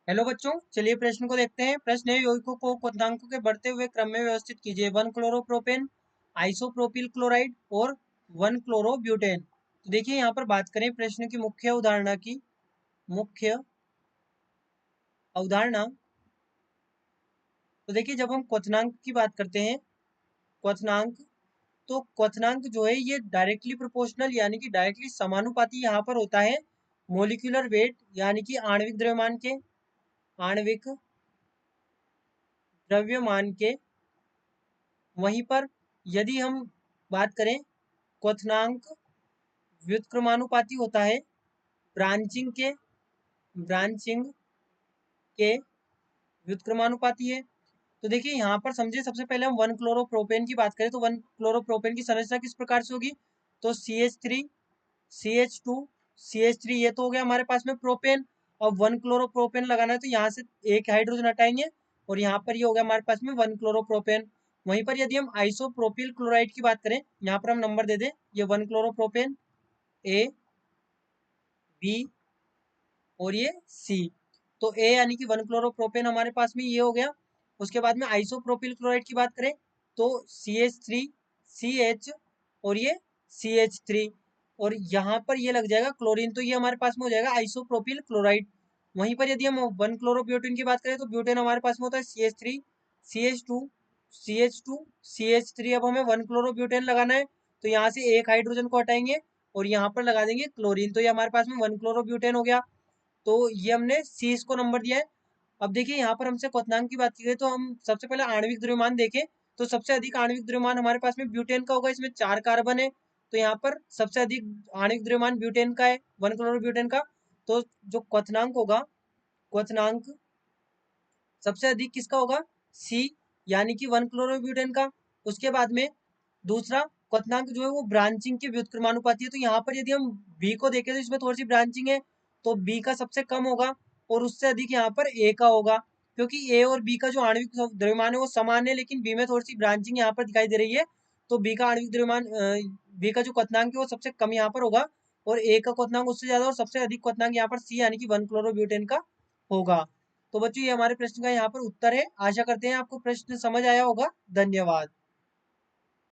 Hello बच्चों, चलिए प्रश्न को देखते हैं। प्रश्न है, यौगिकों को क्वथनांकों के बढ़ते हुए क्रम में व्यवस्थित कीजिए। 1 क्लोरोप्रोपेन, आइसोप्रोपिल क्लोराइड और 1 क्लोरोब्यूटेन। तो देखिए यहाँ पर बात करें प्रश्न की मुख्य अवधारणा की। मुख्य अवधारणा, तो देखिए जब हम क्वथनांक की बात करते हैं, क्वथनांक, तो क्वथनांक जो है ये डायरेक्टली प्रोपोर्शनल यानी कि डायरेक्टली समानुपाती यहाँ पर होता है मोलिकुलर वेट यानी कि आणविक द्रव्यमान के। आणविक द्रव्यमान के। वहीं पर यदि हम बात करें, क्वथनांक व्युत्क्रमानुपाती होता है ब्रांचिंग के व्युत्क्रमानुपाती है। तो देखिए यहाँ पर समझिए, सबसे पहले हम 1 क्लोरोप्रोपेन की बात करें तो 1 क्लोरोप्रोपेन की संरचना किस प्रकार से होगी। तो CH3 CH2 CH3, ये तो हो गया हमारे पास में प्रोपेन। अब 1 क्लोरोप्रोपेन लगाना है तो यहाँ से एक हाइड्रोजन हटाएंगे और यहाँ पर ये हो गया हमारे पास में 1 क्लोरोप्रोपेन। वहीं पर यदि हम आइसोप्रोपिल क्लोराइड की बात करें, यहाँ पर हम नंबर दे दें, ये 1 क्लोरोप्रोपेन A, B और ये C। तो A यानी कि 1 क्लोरोप्रोपेन हमारे पास में ये हो गया। उसके बाद में आइसोप्रोपिल क्लोराइड की बात करें तो CH3 CH और ये CH3, और यहाँ पर ये लग जाएगा क्लोरीन, तो ये हमारे पास में हो जाएगा आइसोप्रोपिल क्लोराइड। वहीं पर यदि हम 1 क्लोरोब्यूटेन की बात करें तो ब्यूटेन हमारे पास में होता है CH3 CH2 CH2 CH3। अब हमें 1 क्लोरोब्यूटेन लगाना है तो यहाँ से एक हाइड्रोजन को हटाएंगे और यहाँ पर लगा देंगे क्लोरीन, तो ये हमारे पास में 1 क्लोरोब्यूटेन हो गया। तो ये हमने सी को नंबर दिया है। अब देखिए यहाँ पर हमसे क्वथनांक की बात की गई तो हम सबसे पहले आणविक द्रव्यमान देखें तो सबसे अधिक आणविक द्रव्यमान हमारे पास में ब्यूटेन का होगा, इसमें 4 कार्बन है। तो यहाँ पर सबसे अधिक आणविक द्रव्यमान ब्यूटेन का है, 1 क्लोरोब्यूटेन का। तो जो क्वथनांक होगा, क्वथनांक सबसे अधिक किसका होगा, सी यानी कि 1 क्लोरोब्यूटेन का। उसके बाद में दूसरा क्वथनांक जो है वो ब्रांचिंग के व्युत्क्रमानुपाती है। तो यहाँ पर यदि हम बी को देखें तो इसमें थोड़ी सी ब्रांचिंग है, तो बी का सबसे कम होगा और उससे अधिक यहाँ पर ए का होगा, क्योंकि ए और बी का जो आणविक द्रव्यमान है वो समान है, लेकिन बी में थोड़ी सी ब्रांचिंग यहाँ पर दिखाई दे रही है। तो बी का आणविक द्रव्यमान, बी का जो क्वथनांक है वो सबसे कम यहाँ पर होगा और ए का क्वथनांक उससे ज्यादा, और सबसे अधिक क्वथनांक यहाँ पर सी यानी कि 1 क्लोरोब्यूटेन का होगा। तो बच्चों ये हमारे प्रश्न का यहाँ पर उत्तर है। आशा करते हैं आपको प्रश्न समझ आया होगा। धन्यवाद।